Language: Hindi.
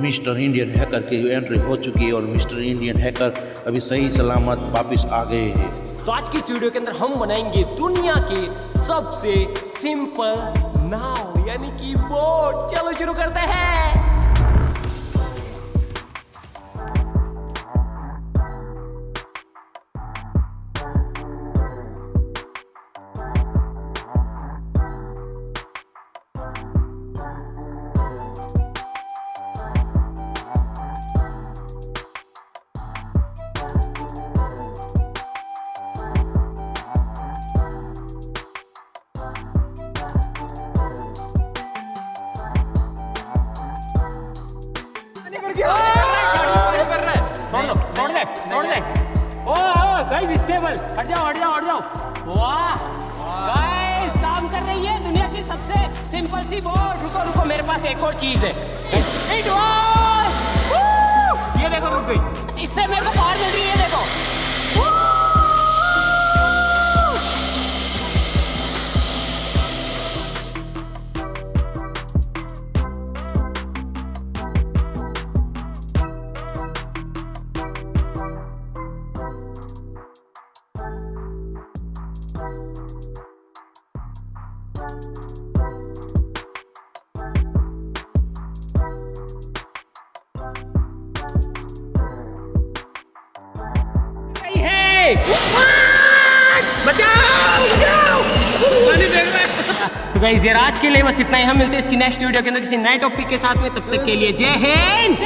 मिस्टर इंडियन हैकर की एंट्री हो चुकी है और मिस्टर इंडियन हैकर अभी सही सलामत वापस आ गए हैं। तो आज की इस वीडियो के अंदर हम बनाएंगे दुनिया के सबसे सिंपल नाव यानी कि बोट। चलो शुरू करते हैं। हट जाओ। वाह गाइस, काम कर रही है दुनिया की सबसे सिंपल सी बोट। रुको मेरे पास एक और चीज है। ये देखो रुक गई। इससे मेरे को पावर मिल रही है, देखो। बचाओ। तो गाइस यार आज के लिए बस इतना ही। हम मिलते हैं इसकी नेक्स्ट वीडियो के अंदर किसी नए टॉपिक के साथ में। तब तक के लिए जय हिंद।